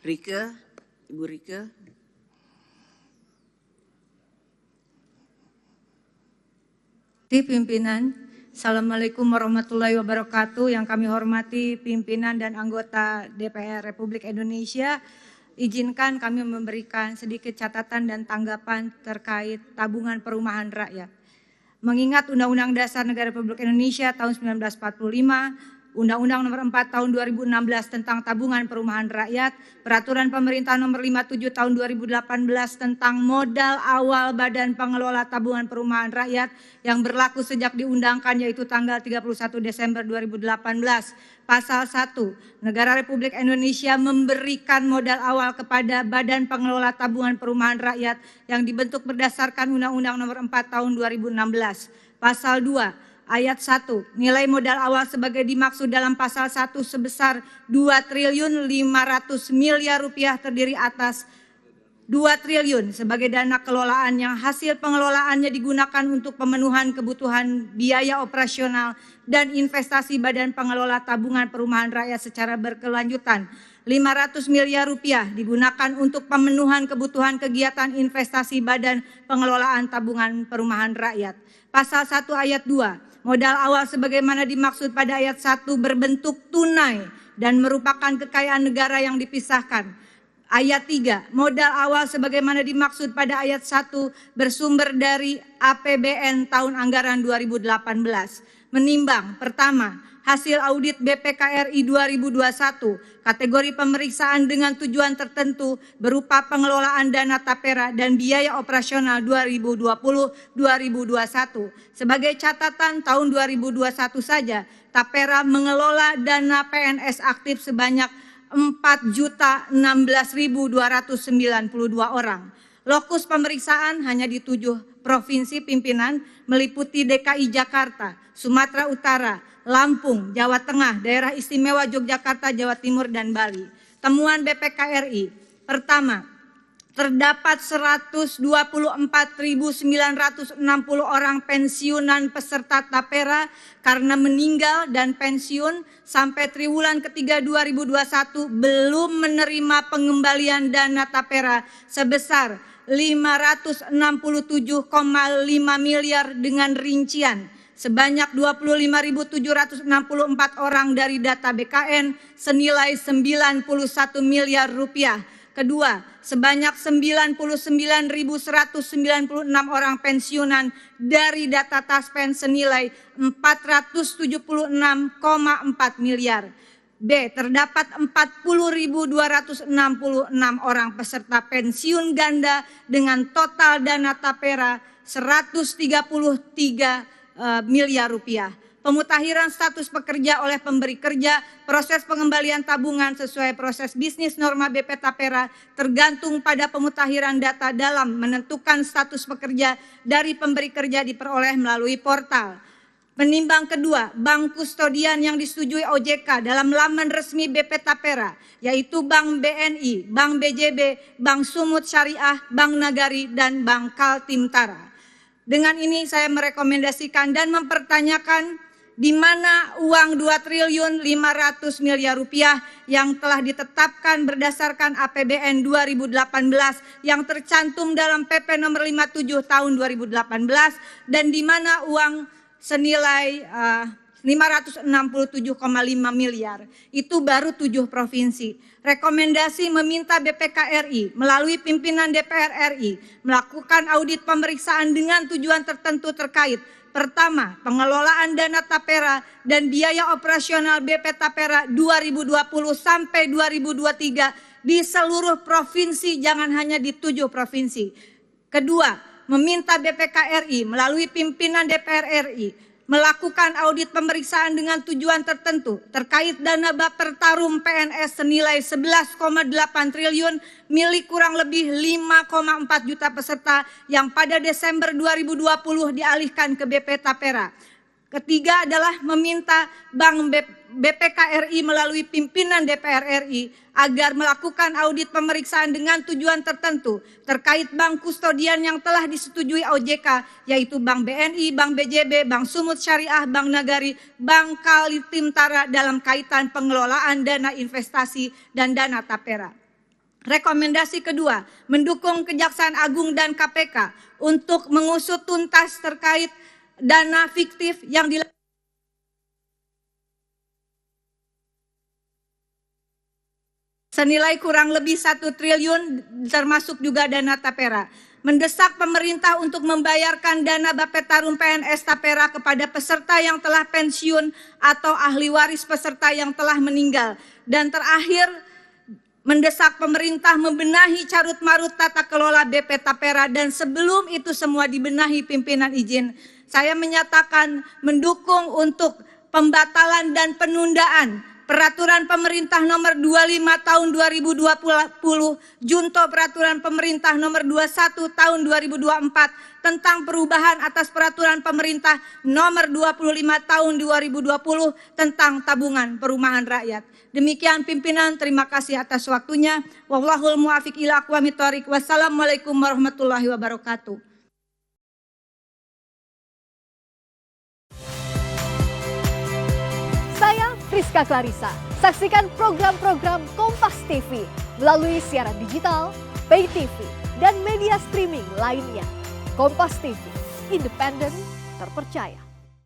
Rike, Ibu Rike. Pimpinan, Assalamualaikum warahmatullahi wabarakatuh. Yang kami hormati pimpinan dan anggota DPR Republik Indonesia, izinkan kami memberikan sedikit catatan dan tanggapan terkait tabungan perumahan rakyat. Mengingat Undang-Undang Dasar Negara Republik Indonesia tahun 1945, Undang-Undang Nomor 4 Tahun 2016 tentang Tabungan Perumahan Rakyat, Peraturan Pemerintah Nomor 57 Tahun 2018 tentang modal awal Badan Pengelola Tabungan Perumahan Rakyat yang berlaku sejak diundangkan, yaitu tanggal 31 Desember 2018. Pasal 1, Negara Republik Indonesia memberikan modal awal kepada Badan Pengelola Tabungan Perumahan Rakyat yang dibentuk berdasarkan Undang-Undang Nomor 4 Tahun 2016. Pasal 2, Ayat 1, nilai modal awal sebagai dimaksud dalam pasal 1 sebesar 2.500 miliar rupiah terdiri atas 2 triliun sebagai dana kelolaan yang hasil pengelolaannya digunakan untuk pemenuhan kebutuhan biaya operasional dan investasi Badan Pengelola Tabungan Perumahan Rakyat secara berkelanjutan. 500 miliar rupiah digunakan untuk pemenuhan kebutuhan kegiatan investasi Badan Pengelolaan Tabungan Perumahan Rakyat. Pasal 1 ayat 2, modal awal sebagaimana dimaksud pada ayat 1 berbentuk tunai dan merupakan kekayaan negara yang dipisahkan. Ayat 3, modal awal sebagaimana dimaksud pada ayat 1 bersumber dari APBN tahun anggaran 2018. Menimbang, pertama, hasil audit BPKRI 2021, kategori pemeriksaan dengan tujuan tertentu berupa pengelolaan dana tapera dan biaya operasional 2020-2021. Sebagai catatan, tahun 2021 saja tapera mengelola dana PNS aktif sebanyak 4.016.292 orang. Lokus pemeriksaan hanya di 7 provinsi pimpinan, meliputi DKI Jakarta, Sumatera Utara, Lampung, Jawa Tengah, Daerah Istimewa Yogyakarta, Jawa Timur, dan Bali. Temuan BPKRI, pertama, terdapat 124.960 orang pensiunan peserta tapera karena meninggal dan pensiun sampai triwulan ketiga 2021 belum menerima pengembalian dana tapera sebesar 567,5 miliar dengan rincian sebanyak 25.764 orang dari data BKN senilai 91 miliar rupiah. Kedua, sebanyak 99.196 orang pensiunan dari data Taspen senilai 476,4 miliar. B, terdapat 40.266 orang peserta pensiun ganda dengan total dana tapera 133 miliar rupiah. Pemutakhiran status pekerja oleh pemberi kerja, proses pengembalian tabungan sesuai proses bisnis norma BP Tapera tergantung pada pemutakhiran data dalam menentukan status pekerja dari pemberi kerja diperoleh melalui portal. Penimbang kedua, bank kustodian yang disetujui OJK dalam laman resmi BP Tapera, yaitu Bank BNI, Bank BJB, Bank Sumut Syariah, Bank Nagari, dan Bank Kaltimtara. Dengan ini saya merekomendasikan dan mempertanyakan di mana uang 2.500 miliar rupiah yang telah ditetapkan berdasarkan APBN 2018 yang tercantum dalam PP nomor 57 tahun 2018 dan di mana uang senilai 567,5 miliar itu baru 7 provinsi. Rekomendasi meminta BPKRI melalui pimpinan DPR RI melakukan audit pemeriksaan dengan tujuan tertentu terkait. Pertama, pengelolaan dana tapera dan biaya operasional BP Tapera 2020 sampai 2023 di seluruh provinsi, jangan hanya di 7 provinsi. Kedua, meminta BPKRI melalui pimpinan DPR RI melakukan audit pemeriksaan dengan tujuan tertentu terkait dana Bappertarum PNS senilai 11,8 triliun milik kurang lebih 5,4 juta peserta yang pada Desember 2020 dialihkan ke BP Tapera. Ketiga adalah meminta Bank BPKRI melalui pimpinan DPR RI agar melakukan audit pemeriksaan dengan tujuan tertentu terkait bank kustodian yang telah disetujui OJK, yaitu Bank BNI, Bank BJB, Bank Sumut Syariah, Bank Nagari, Bank Kaltimtara dalam kaitan pengelolaan dana investasi dan dana tapera. Rekomendasi kedua, mendukung Kejaksaan Agung dan KPK untuk mengusut tuntas terkait dana fiktif yang dilakukan senilai kurang lebih 1 triliun termasuk juga dana Tapera. Mendesak pemerintah untuk membayarkan dana Bapetarum PNS Tapera kepada peserta yang telah pensiun atau ahli waris peserta yang telah meninggal. Dan terakhir, mendesak pemerintah membenahi carut-marut tata kelola BP Tapera, dan sebelum itu semua dibenahi pimpinan izin, saya menyatakan mendukung untuk pembatalan dan penundaan Peraturan Pemerintah Nomor 25 Tahun 2020, Junto Peraturan Pemerintah Nomor 21 Tahun 2024 tentang perubahan atas Peraturan Pemerintah Nomor 25 Tahun 2020 tentang tabungan perumahan rakyat. Demikian pimpinan, terima kasih atas waktunya. Wallahul muwaffiq ila aqwamit thoriq. Wassalamualaikum warahmatullahi wabarakatuh. Saya Friska Clarissa. Saksikan program-program Kompas TV melalui siaran digital, pay TV, dan media streaming lainnya. Kompas TV, independen, terpercaya.